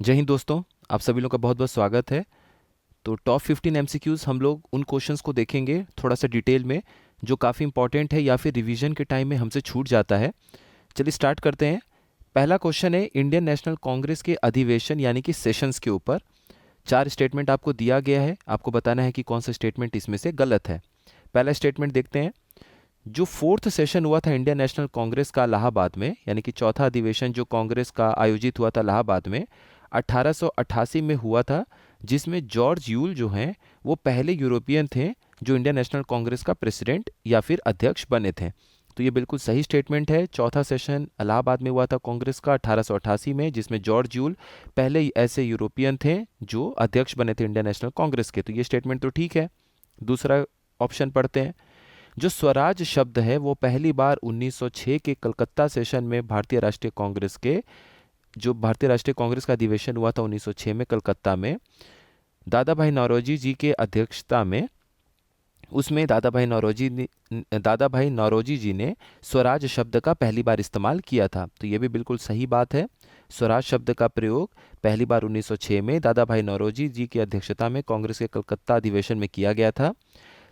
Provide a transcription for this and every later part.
जय हिंद दोस्तों, आप सभी लोग का बहुत बहुत स्वागत है। तो टॉप 15 एमसीक्यूज़ हम लोग उन क्वेश्चंस को देखेंगे थोड़ा सा डिटेल में, जो काफ़ी इंपॉर्टेंट है या फिर रिवीजन के टाइम में हमसे छूट जाता है। चलिए स्टार्ट करते हैं। पहला क्वेश्चन है इंडियन नेशनल कांग्रेस के अधिवेशन यानी कि सेशंस के ऊपर। 4 स्टेटमेंट आपको दिया गया है, आपको बताना है कि कौन सा स्टेटमेंट इसमें से गलत है। पहला स्टेटमेंट देखते हैं। जो फोर्थ सेशन हुआ था इंडियन नेशनल कांग्रेस का इलाहाबाद में, यानी कि चौथा अधिवेशन जो कांग्रेस का आयोजित हुआ था इलाहाबाद में, 1888 में हुआ था, जिसमें जॉर्ज यूल जो हैं वो पहले यूरोपियन थे जो इंडियन नेशनल कांग्रेस का प्रेसिडेंट या फिर अध्यक्ष बने थे। तो ये बिल्कुल सही स्टेटमेंट है। चौथा सेशन इलाहाबाद में हुआ था कांग्रेस का 1888 में, जिसमें जॉर्ज यूल पहले ऐसे यूरोपियन थे जो अध्यक्ष बने थे इंडियन नेशनल कांग्रेस के। तो ये स्टेटमेंट तो ठीक है। दूसरा ऑप्शन पढ़ते हैं। जो स्वराज शब्द है वो पहली बार 1906 के कलकत्ता सेशन में भारतीय राष्ट्रीय कांग्रेस का अधिवेशन हुआ था 1906 में कलकत्ता में, दादा भाई नौरोजी जी के अध्यक्षता में। उसमें दादा भाई नौरोजी जी ने स्वराज शब्द का पहली बार इस्तेमाल किया था। तो ये भी बिल्कुल सही बात है। स्वराज शब्द का प्रयोग पहली बार 1906 में दादा भाई नौरोजी जी की अध्यक्षता में कांग्रेस के कलकत्ता अधिवेशन में किया गया था।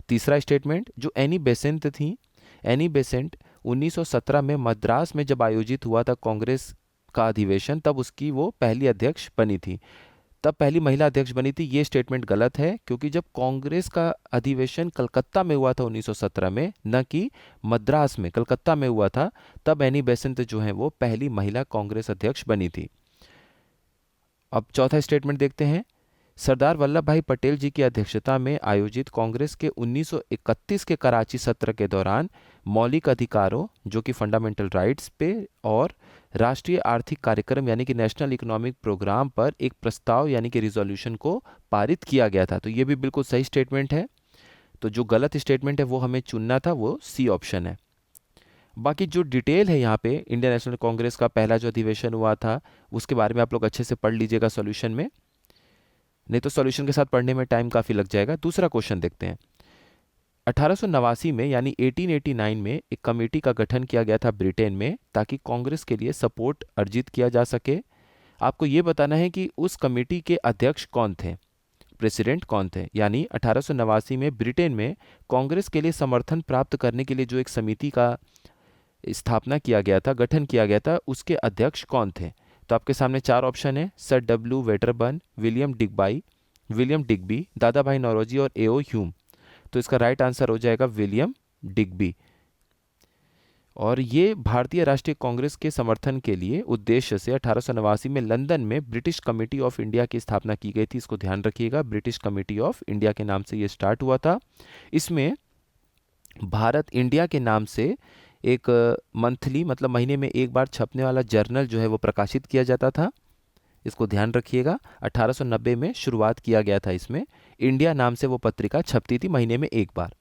तीसरा स्टेटमेंट, जो एनी बेसेंट थी, एनी बेसेंट 1917 में मद्रास में जब आयोजित हुआ था कांग्रेस का अधिवेशन, तब उसकी वो पहली अध्यक्ष बनी थी, तब पहली महिला अध्यक्ष बनी थी। ये स्टेटमेंट गलत है, क्योंकि जब कांग्रेस का अधिवेशन कलकत्ता में हुआ था 1917 में, न कि मद्रास में, कलकत्ता में हुआ था, तब एनी बेसेंट जो है वो पहली महिला कांग्रेस अध्यक्ष बनी थी। अब चौथा स्टेटमेंट देखते हैं। सरदार वल्लभ भाई पटेल जी की अध्यक्षता में आयोजित कांग्रेस के 1931 के कराची सत्र के दौरान मौलिक अधिकारों, जो कि फंडामेंटल राइट्स पे, और राष्ट्रीय आर्थिक कार्यक्रम यानी कि नेशनल इकोनॉमिक प्रोग्राम पर एक प्रस्ताव यानी कि रिजोल्यूशन को पारित किया गया था। तो ये भी बिल्कुल सही स्टेटमेंट है। तो जो गलत स्टेटमेंट है वो हमें चुनना था, वो सी ऑप्शन है। बाकी जो डिटेल है यहाँ पे, इंडियन नेशनल कांग्रेस का पहला जो अधिवेशन हुआ था उसके बारे में आप लोग अच्छे से पढ़ लीजिएगा सॉल्यूशन में, नहीं तो सॉल्यूशन के साथ पढ़ने में टाइम काफ़ी लग जाएगा। दूसरा क्वेश्चन देखते हैं। 1889 में यानी 1889 में एक कमेटी का गठन किया गया था ब्रिटेन में, ताकि कांग्रेस के लिए सपोर्ट अर्जित किया जा सके। आपको ये बताना है कि उस कमेटी के अध्यक्ष कौन थे, प्रेसिडेंट कौन थे। यानी 1889 में ब्रिटेन में कांग्रेस के लिए समर्थन प्राप्त करने के लिए जो एक समिति का स्थापना किया गया था, गठन किया गया था, उसके अध्यक्ष कौन थे। तो आपके सामने 4 ऑप्शन है: सर डब्ल्यू वेटरबर्न, विलियम डिग्बी, दादा भाई नौरोजी और एओ ह्यूम। तो इसका राइट आंसर हो जाएगा विलियम डिग्बी। और ये भारतीय राष्ट्रीय कांग्रेस के समर्थन के लिए उद्देश्य से 1889 में लंदन में ब्रिटिश कमेटी ऑफ इंडिया की स्थापना की गई थी। इसको ध्यान रखिएगा, ब्रिटिश कमेटी ऑफ इंडिया के नाम से ये स्टार्ट हुआ था। इसमें भारत इंडिया के नाम से एक मंथली, मतलब महीने में एक बार छपने वाला जर्नल जो है वो प्रकाशित किया जाता था। इसको ध्यान रखिएगा, 1890 में शुरुआत किया गया था। इसमें इंडिया नाम से वो पत्रिका छपती थी महीने में एक बार।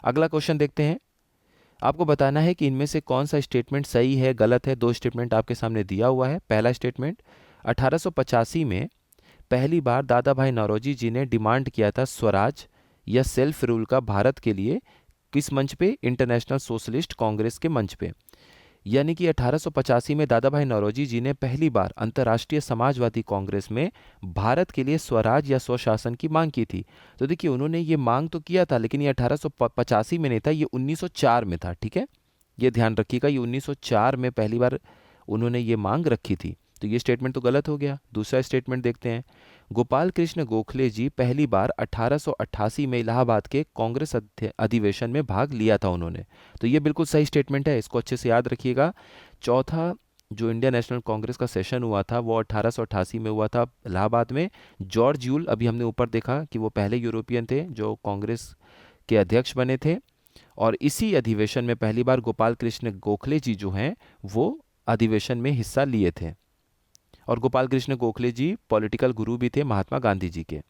अगला क्वेश्चन देखते हैं। आपको बताना है कि इनमें से कौन सा स्टेटमेंट सही है, गलत है। 2 स्टेटमेंट आपके सामने दिया हुआ है। पहला स्टेटमेंट, 1885 में पहली बार दादा भाई नौरोजी जी ने डिमांड किया था स्वराज या सेल्फ रूल का भारत के लिए। किस मंच पे? इंटरनेशनल सोशलिस्ट कांग्रेस के मंच पे। यानी कि 1885 में दादा भाई नौरोजी जी ने पहली बार अंतर्राष्ट्रीय समाजवादी कांग्रेस में भारत के लिए स्वराज या स्वशासन की मांग की थी। तो देखिए, उन्होंने ये मांग तो किया था, लेकिन ये 1885 में नहीं था, ये 1904 में था। ठीक है, ये ध्यान रखिएगा, ये 1904 में पहली बार उन्होंने ये मांग रखी थी। तो ये स्टेटमेंट तो गलत हो गया। दूसरा स्टेटमेंट देखते हैं। गोपाल कृष्ण गोखले जी पहली बार 1888 में इलाहाबाद के कांग्रेस अधिवेशन में भाग लिया था उन्होंने। तो ये बिल्कुल सही स्टेटमेंट है, इसको अच्छे से याद रखिएगा। चौथा जो इंडियन नेशनल कांग्रेस का सेशन हुआ था वो 1888 में हुआ था इलाहाबाद में। जॉर्ज यूल, अभी हमने ऊपर देखा कि वो पहले यूरोपियन थे जो कांग्रेस के अध्यक्ष बने थे, और इसी अधिवेशन में पहली बार गोपाल कृष्ण गोखले जी जो हैं वो अधिवेशन में हिस्सा लिए थे। और गोपाल कृष्ण गोखले जी पॉलिटिकल गुरु भी थे महात्मा गांधी जी के।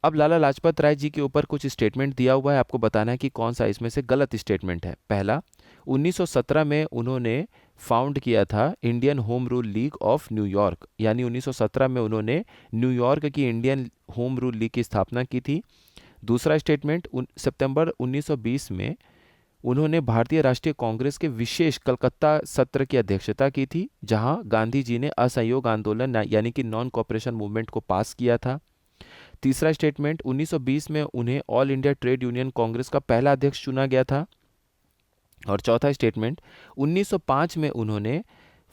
अब लाला लाजपत राय जी के ऊपर कुछ स्टेटमेंट दिया हुआ है, आपको बताना है कि कौन सा इसमें से गलत स्टेटमेंट है। पहला, 1917 में उन्होंने फाउंड किया था Indian home rule league of New York, यानी 1917 में उन्होंने न्यूयॉर्क की इंडियन होम रूल लीग की स्थापना की थी। दूसरा स्टेटमेंट, सितंबर 1920 में उन्होंने भारतीय राष्ट्रीय कांग्रेस के विशेष कलकत्ता सत्र की अध्यक्षता की थी, जहां गांधी जी ने असहयोग आंदोलन यानी कि नॉन कॉपरेशन मूवमेंट को पास किया था। तीसरा स्टेटमेंट, 1920 में उन्हें all India trade union Congress का पहला अध्यक्ष चुना गया था। और चौथा स्टेटमेंट, 1905 में उन्होंने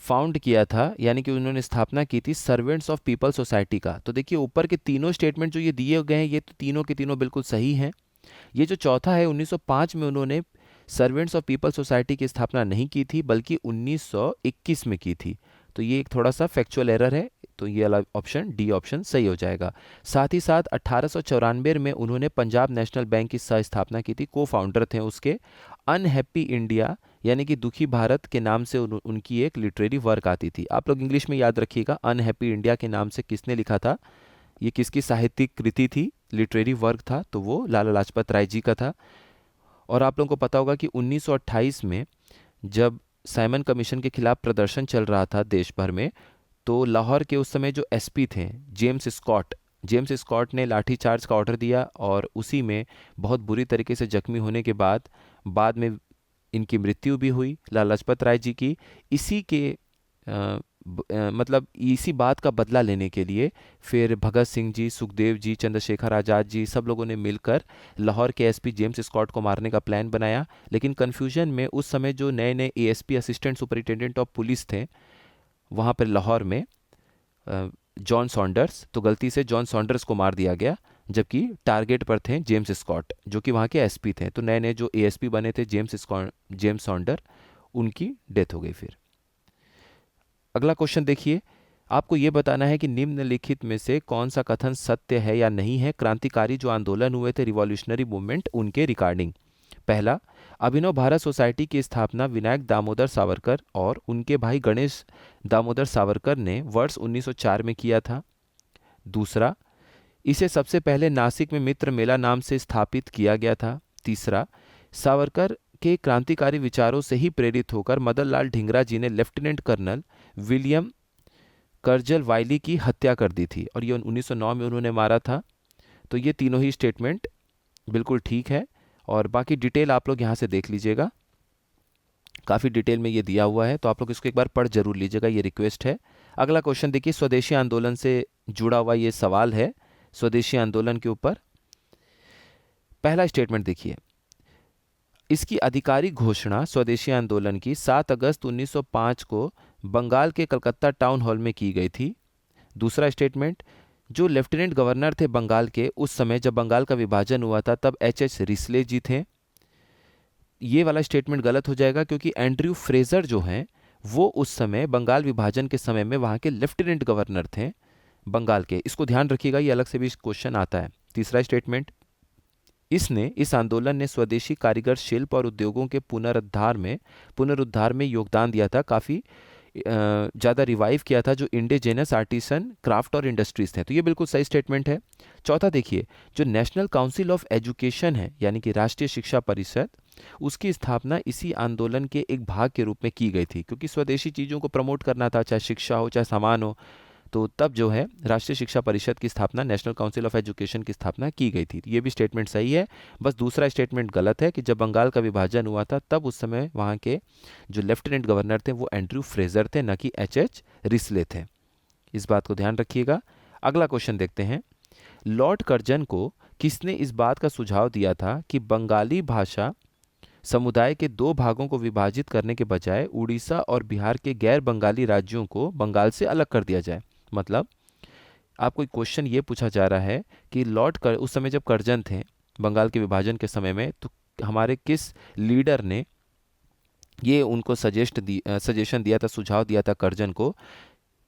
फाउंड किया था, यानी कि उन्होंने स्थापना की थी सर्वेंट्स ऑफ पीपल सोसाइटी का। तो देखिए ऊपर के तीनों स्टेटमेंट जो ये दिए गए हैं, ये तो तीनों के तीनों बिल्कुल सही हैं। ये जो चौथा है, 1905 में उन्होंने सर्वेंट्स ऑफ पीपल सोसाइटी की स्थापना नहीं की थी, बल्कि 1921 में की थी। तो ये एक थोड़ा सा फैक्चुअल एरर है, तो ये वाला ऑप्शन डी ऑप्शन सही हो जाएगा। साथ ही साथ 1894 में उन्होंने पंजाब नेशनल बैंक की सह स्थापना की थी, को फाउंडर थे उसके। अनहैप्पी इंडिया यानी कि दुखी भारत के नाम से उनकी एक लिटरेरी वर्क आती थी। आप लोग इंग्लिश में याद रखिएगा, अनहैप्पी इंडिया के नाम से किसने लिखा था, ये किसकी साहित्यिक कृति थी, लिटरेरी वर्क था, तो वो लाला लाजपत राय जी का था। और आप लोगों को पता होगा कि 1928 में जब साइमन कमीशन के खिलाफ प्रदर्शन चल रहा था देश भर में, तो लाहौर के उस समय जो एसपी थे जेम्स स्कॉट ने लाठीचार्ज का ऑर्डर दिया, और उसी में बहुत बुरी तरीके से जख्मी होने के बाद में इनकी मृत्यु भी हुई, लाला लाजपत राय जी की। इसी के मतलब इसी बात का बदला लेने के लिए फिर भगत सिंह जी, सुखदेव जी, चंद्रशेखर आज़ाद जी, सब लोगों ने मिलकर लाहौर के एसपी जेम्स स्कॉट को मारने का प्लान बनाया। लेकिन कन्फ्यूजन में उस समय जो नए नए ASP assistant superintendent of police थे वहाँ पर लाहौर में, जॉन सॉन्डर्स, तो गलती से जॉन सॉन्डर्स को मार दिया गया, जबकि टारगेट पर थे जेम्स स्कॉट जो कि वहाँ के एसपी थे। तो नए नए जो एएसपी बने थे जेम्स सॉन्डर, उनकी डेथ हो गई। फिर अगला क्वेश्चन देखिए, आपको ये बताना है कि निम्नलिखित में से कौन सा कथन सत्य है या नहीं है क्रांतिकारी जो आंदोलन हुए थे रिवॉल्यूशनरी मूवमेंट उनके रिगार्डिंग। पहला, अभिनव भारत सोसाइटी की स्थापना विनायक दामोदर सावरकर और उनके भाई गणेश दामोदर सावरकर ने वर्ष 1904 में किया था। दूसरा, इसे सबसे पहले नासिक में मित्र मेला नाम से स्थापित किया गया था। तीसरा, सावरकर के क्रांतिकारी विचारों से ही प्रेरित होकर मदन लाल ढींगरा जी ने लेफ्टिनेंट कर्नल विलियम कर्जल वाइली की हत्या कर दी थी, और ये 1909 में उन्होंने मारा था। तो ये तीनों ही स्टेटमेंट बिल्कुल ठीक है, और बाकी डिटेल आप लोग यहाँ से देख लीजिएगा, काफ़ी डिटेल में ये दिया हुआ है, तो आप लोग इसको एक बार पढ़ जरूर लीजिएगा, ये रिक्वेस्ट है। अगला क्वेश्चन देखिए, स्वदेशी आंदोलन से जुड़ा हुआ ये सवाल है स्वदेशी आंदोलन के ऊपर। पहला स्टेटमेंट देखिए, इसकी आधिकारिक घोषणा स्वदेशी आंदोलन की 7 अगस्त 1905 को बंगाल के कलकत्ता टाउन हॉल में की गई थी। दूसरा स्टेटमेंट, जो लेफ्टिनेंट गवर्नर थे बंगाल के उस समय जब बंगाल का विभाजन हुआ था, तब एच रिस्ले जी थे। ये वाला स्टेटमेंट गलत हो जाएगा, क्योंकि एंड्रयू फ्रेजर जो हैं वो उस समय बंगाल विभाजन के समय में वहाँ के लेफ्टिनेंट गवर्नर थे बंगाल के। इसको ध्यान रखिएगा, ये अलग से भी क्वेश्चन आता है। तीसरा स्टेटमेंट, इस आंदोलन ने स्वदेशी कारीगर शिल्प और उद्योगों के पुनरुद्धार में योगदान दिया था, काफ़ी ज़्यादा रिवाइव किया था जो इंडिजेनस आर्टिसन क्राफ्ट और इंडस्ट्रीज थे। तो ये बिल्कुल सही स्टेटमेंट है। चौथा देखिए, जो नेशनल काउंसिल ऑफ एजुकेशन है यानी कि राष्ट्रीय शिक्षा परिषद, उसकी स्थापना इसी आंदोलन के एक भाग के रूप में की गई थी, क्योंकि स्वदेशी चीज़ों को प्रमोट करना था, चाहे शिक्षा हो चाहे सामान हो। तो तब जो है राष्ट्रीय शिक्षा परिषद की स्थापना, नेशनल काउंसिल ऑफ एजुकेशन की स्थापना की गई थी। ये भी स्टेटमेंट सही है, बस दूसरा स्टेटमेंट गलत है कि जब बंगाल का विभाजन हुआ था तब उस समय वहाँ के जो लेफ्टिनेंट गवर्नर थे वो एंड्रयू फ्रेजर थे, न कि एच रिस्ले थे। इस बात को ध्यान रखिएगा। अगला क्वेश्चन देखते हैं, लॉर्ड कर्जन को किसने इस बात का सुझाव दिया था कि बंगाली भाषा समुदाय के दो भागों को विभाजित करने के बजाय उड़ीसा और बिहार के गैर बंगाली राज्यों को बंगाल से अलग कर दिया जाए? मतलब आपको एक क्वेश्चन ये पूछा जा रहा है कि उस समय जब कर्जन थे बंगाल के विभाजन के समय में, तो हमारे किस लीडर ने ये उनको सजेशन दिया था, सुझाव दिया था कर्जन को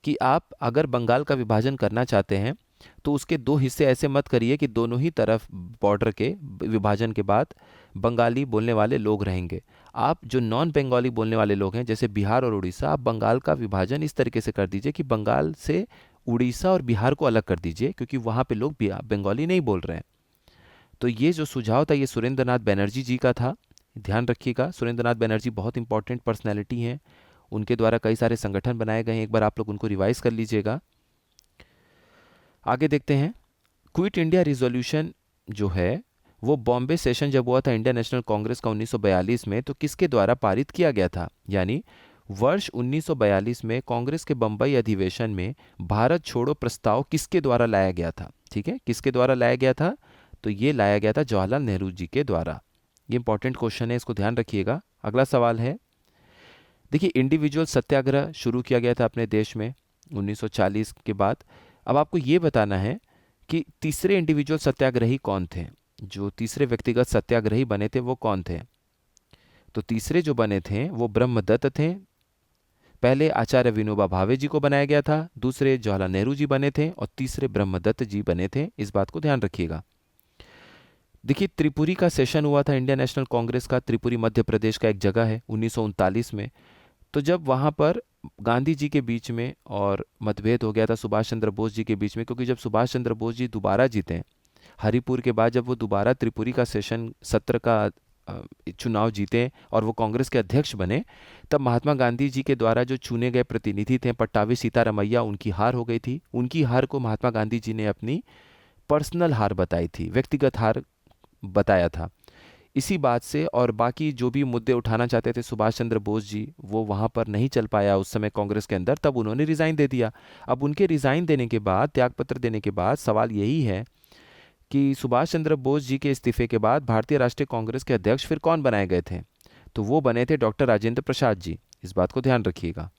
कि आप अगर बंगाल का विभाजन करना चाहते हैं तो उसके दो हिस्से ऐसे मत करिए कि दोनों ही तरफ बॉर्डर के विभाजन के बाद बंगाली बोलने वाले लोग रहेंगे। आप जो नॉन बंगाली बोलने वाले लोग हैं जैसे बिहार और उड़ीसा, आप बंगाल का विभाजन इस तरीके से कर दीजिए कि बंगाल से उड़ीसा और बिहार को अलग कर दीजिए, क्योंकि वहाँ पे लोग बंगाली नहीं बोल रहे हैं। तो ये जो सुझाव था ये सुरेंद्र नाथ बनर्जी जी का था। ध्यान रखिएगा, सुरेंद्र नाथ बनर्जी बहुत इंपॉर्टेंट पर्सनैलिटी हैं, उनके द्वारा कई सारे संगठन बनाए गए हैं, एक बार आप लोग उनको रिवाइज कर लीजिएगा। आगे देखते हैं, क्विट इंडिया रिजोल्यूशन जो है वो बॉम्बे सेशन जब हुआ था इंडियन नेशनल कांग्रेस का 1942 में, तो किसके द्वारा पारित किया गया था? यानी वर्ष 1942 में कांग्रेस के बम्बई अधिवेशन में भारत छोड़ो प्रस्ताव किसके द्वारा लाया गया था? ठीक है, किसके द्वारा लाया गया था? तो ये लाया गया था जवाहरलाल नेहरू जी के द्वारा। ये इंपॉर्टेंट क्वेश्चन है, इसको ध्यान रखिएगा। अगला सवाल है, देखिए इंडिविजुअल सत्याग्रह शुरू किया गया था अपने देश में 1940 के बाद। अब आपको ये बताना है कि तीसरे इंडिविजुअल सत्याग्रही कौन थे, जो तीसरे व्यक्तिगत सत्याग्रही बने थे वो कौन थे? तो तीसरे जो बने थे वो ब्रह्मदत्त थे। पहले आचार्य विनोबा भावे जी को बनाया गया था, दूसरे जवाहरलाल नेहरू जी बने थे और तीसरे ब्रह्मदत्त जी बने थे। इस बात को ध्यान रखिएगा। देखिए त्रिपुरी का सेशन हुआ था इंडियन नेशनल कांग्रेस का। त्रिपुरी मध्य प्रदेश का एक जगह है 1939 में। तो जब वहाँ पर गांधी जी के बीच में और मतभेद हो गया था सुभाष चंद्र बोस जी के बीच में, क्योंकि जब सुभाष चंद्र बोस जी दोबारा जीते हरिपुर के बाद, जब वो दोबारा त्रिपुरी का सेशन सत्र का चुनाव जीते और वो कांग्रेस के अध्यक्ष बने, तब महात्मा गांधी जी के द्वारा जो चुने गए प्रतिनिधि थे पट्टाभी सीतारमैया, उनकी हार हो गई थी। उनकी हार को महात्मा गांधी जी ने अपनी पर्सनल हार बताई थी, व्यक्तिगत हार बताया था। इसी बात से और बाकी जो भी मुद्दे उठाना चाहते थे सुभाष चंद्र बोस जी, वो वहाँ पर नहीं चल पाया उस समय कांग्रेस के अंदर, तब उन्होंने रिज़ाइन दे दिया। अब उनके रिज़ाइन देने के बाद, त्यागपत्र देने के बाद, सवाल यही है कि सुभाष चंद्र बोस जी के इस्तीफे के बाद भारतीय राष्ट्रीय कांग्रेस के अध्यक्ष फिर कौन बनाए गए थे? तो वो बने थे डॉक्टर राजेंद्र प्रसाद जी। इस बात को ध्यान रखिएगा।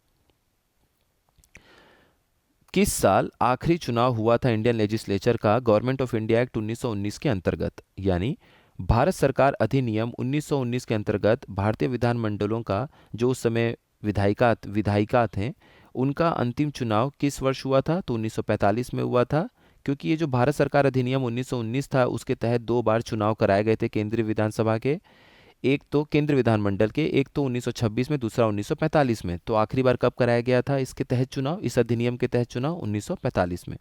किस साल आखिरी चुनाव हुआ था इंडियन लेजिस्लेचर का गवर्नमेंट ऑफ इंडिया एक्ट 1919 के अंतर्गत? यानी भारत सरकार अधिनियम 1919 के अंतर्गत भारतीय विधानमंडलों का जो उस समय विधायिका थे, उनका अंतिम चुनाव किस वर्ष हुआ था? तो 1945 में हुआ था। क्योंकि ये जो भारत सरकार अधिनियम 1919 था, उसके तहत 2 बार चुनाव कराए गए थे केंद्रीय विधानसभा के, एक तो केंद्रीय विधानमंडल के, एक तो 1926 में, दूसरा 1945 में। तो आखिरी बार कब कराया गया था इसके तहत चुनाव, इस अधिनियम के तहत चुनाव? 1945 में।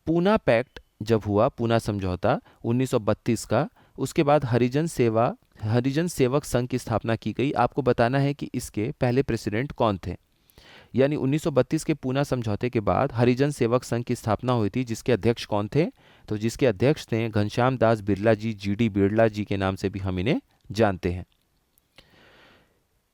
पूना पैक्ट जब हुआ, पूना समझौता 1932 का, उसके बाद हरिजन सेवक संघ की स्थापना की गई। आपको बताना है कि इसके पहले प्रेसिडेंट कौन थे। यानी 1932 के पूना समझौते के बाद हरिजन सेवक संघ की स्थापना हुई थी, जिसके अध्यक्ष कौन थे? तो जिसके अध्यक्ष थे घनश्याम दास बिरला जी, जीडी बिरला जी के नाम से भी हम इन्हें जानते हैं।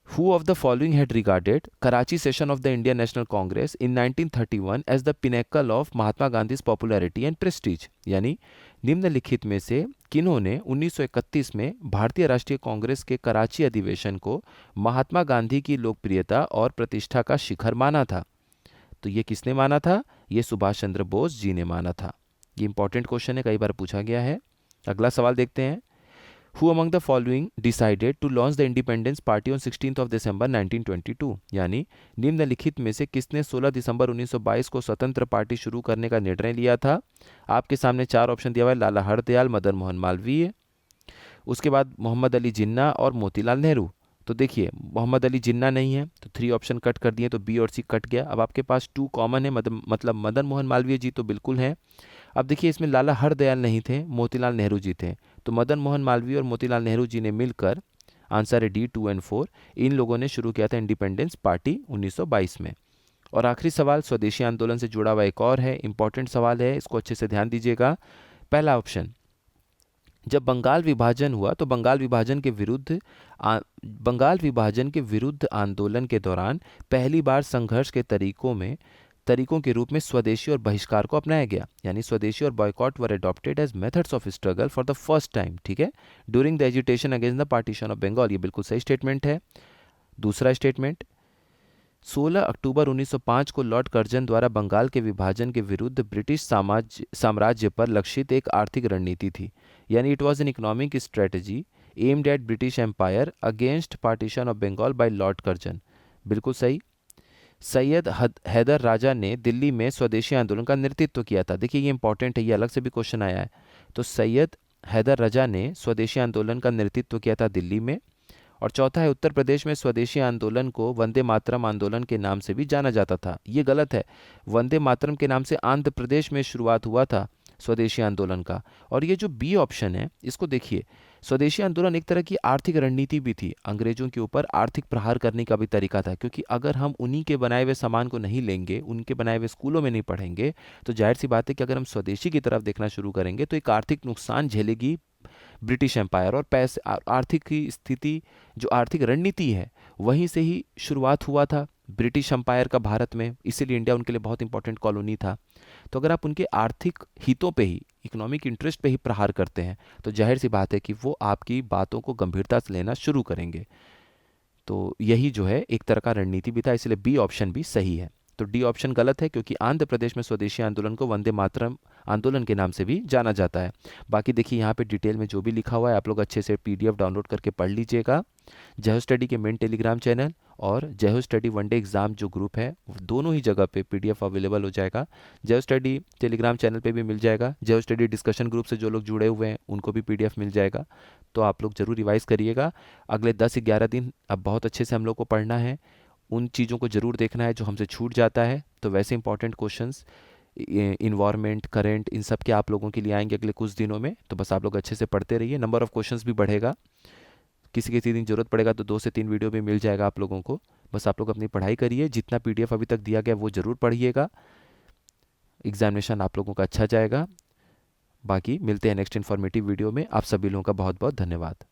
Who of the following had regarded Karachi session of the Indian National Congress in 1931 as the pinnacle of Mahatma Gandhi's popularity and prestige? यानी निम्नलिखित में से किन्होंने 1931 में भारतीय राष्ट्रीय कांग्रेस के कराची अधिवेशन को महात्मा गांधी की लोकप्रियता और प्रतिष्ठा का शिखर माना था? तो ये किसने माना था? ये सुभाष चंद्र बोस जी ने माना था। ये इंपॉर्टेंट क्वेश्चन है, कई बार पूछा गया है। अगला सवाल देखते हैं। Who among the following decided to launch the Independence Party on 16th of December 1922? यानी निम्नलिखित में से किसने 16 दिसंबर 1922 को स्वतंत्र पार्टी शुरू करने का निर्णय लिया था? आपके सामने 4 ऑप्शन दिया हुआ है, लाला हरदयाल, मदन मोहन मालवीय, उसके बाद मोहम्मद अली जिन्ना और मोतीलाल नेहरू। तो देखिए मोहम्मद अली जिन्ना नहीं है, तो 3 ऑप्शन कट कर दिए, तो बी और सी कट गया। अब आपके पास 2 कॉमन है, मतलब मदन मोहन मालवीय जी तो बिल्कुल हैं। अब देखिए इसमें लाला हरदयाल नहीं थे, मोतीलाल नेहरू जी थे। तो मदन मोहन मालवीय और मोतीलाल नेहरू जी ने मिलकर, आंसर है डी 2 और 4, इन लोगों ने शुरू किया था इंडिपेंडेंस पार्टी 1922 में। और आखिरी सवाल स्वदेशी आंदोलन से जुड़ा हुआ एक और है, इंपॉर्टेंट सवाल है, इसको अच्छे से ध्यान दीजिएगा। पहला ऑप्शन, जब बंगाल विभाजन हुआ तो बंगाल विभाजन के विरुद्ध आंदोलन के दौरान पहली बार संघर्ष के तरीकों के रूप में स्वदेशी और बहिष्कार को अपनाया गया। यानी स्वदेशी और boycott were adopted as methods of struggle for the first time, ठीक है, during the agitation against the partition of Bengal. ये बिल्कुल सही स्टेटमेंट है। दूसरा स्टेटमेंट, 16 अक्टूबर 1905 को लॉर्ड कर्जन द्वारा बंगाल के विभाजन के विरुद्ध ब्रिटिश साम्राज्य पर लक्षित एक आर्थिक रणनीति थी। यानी it was an economic strategy aimed at British empire against partition of Bengal by lord Curzon. बिल्कुल सही। सैयद हैदर राजा ने दिल्ली में स्वदेशी आंदोलन का नेतृत्व किया था। देखिए ये इंपॉर्टेंट है, ये अलग से भी क्वेश्चन आया है। तो सैयद हैदर राजा ने स्वदेशी आंदोलन का नेतृत्व किया था दिल्ली में। और चौथा है, उत्तर प्रदेश में स्वदेशी आंदोलन को वंदे मातरम आंदोलन के नाम से भी जाना जाता था। ये गलत है, वंदे मातरम के नाम से आंध्र प्रदेश में शुरुआत हुआ था स्वदेशी आंदोलन का। और ये जो बी ऑप्शन है, इसको देखिए, स्वदेशी आंदोलन एक तरह की आर्थिक रणनीति भी थी, अंग्रेजों के ऊपर आर्थिक प्रहार करने का भी तरीका था, क्योंकि अगर हम उन्हीं के बनाए हुए सामान को नहीं लेंगे, उनके बनाए हुए स्कूलों में नहीं पढ़ेंगे, तो जाहिर सी बात है कि अगर हम स्वदेशी की तरफ देखना शुरू करेंगे तो एक आर्थिक नुकसान झेलेगी ब्रिटिश एम्पायर। और पैसे आर्थिक की स्थिति, जो आर्थिक रणनीति है, वहीं से ही शुरुआत हुआ था ब्रिटिश एम्पायर का भारत में, इसीलिए इंडिया उनके लिए बहुत इंपॉर्टेंट कॉलोनी था। तो अगर आप उनके आर्थिक हितों पे ही, इकोनॉमिक इंटरेस्ट पे ही प्रहार करते हैं, तो जाहिर सी बात है कि वो आपकी बातों को गंभीरता से लेना शुरू करेंगे। तो यही जो है एक तरह का रणनीति भी था, इसलिए बी ऑप्शन भी सही है। तो डी ऑप्शन गलत है, क्योंकि आंध्र प्रदेश में स्वदेशी आंदोलन को वंदे मातरम आंदोलन के नाम से भी जाना जाता है। बाकी देखिए यहाँ पे डिटेल में जो भी लिखा हुआ है, आप लोग अच्छे से पीडीएफ डाउनलोड करके पढ़ लीजिएगा। जय हो स्टडी के मेन टेलीग्राम चैनल और जय हो स्टडी वनडे एग्ज़ाम जो ग्रुप है, दोनों ही जगह पे पीडीएफ अवेलेबल हो जाएगा। जय हो स्टडी टेलीग्राम चैनल पे भी मिल जाएगा, जय हो स्टडी डिस्कशन ग्रुप से जो लोग जुड़े हुए हैं उनको भी पीडीएफ मिल जाएगा। तो आप लोग ज़रूर रिवाइज़ करिएगा। अगले 10-11 दिन अब बहुत अच्छे से हम लोग को पढ़ना है, उन चीज़ों को ज़रूर देखना है जो हमसे छूट जाता है। तो वैसे इंपॉर्टेंट क्वेश्चंस इन्वायरमेंट, करंट, इन सब के आप लोगों के लिए आएंगे अगले कुछ दिनों में। तो बस आप लोग अच्छे से पढ़ते रहिए, नंबर ऑफ़ क्वेश्चंस भी बढ़ेगा। किसी किसी दिन ज़रूरत पड़ेगा तो 2 से 3 वीडियो भी मिल जाएगा आप लोगों को। बस आप लोग अपनी पढ़ाई करिए, जितना पीडीएफ अभी तक दिया गया वो ज़रूर पढ़िएगा, एग्जामिनेशन आप लोगों का अच्छा जाएगा। बाकी मिलते हैं नेक्स्ट इन्फॉर्मेटिव वीडियो में। आप सभी लोगों का बहुत बहुत धन्यवाद।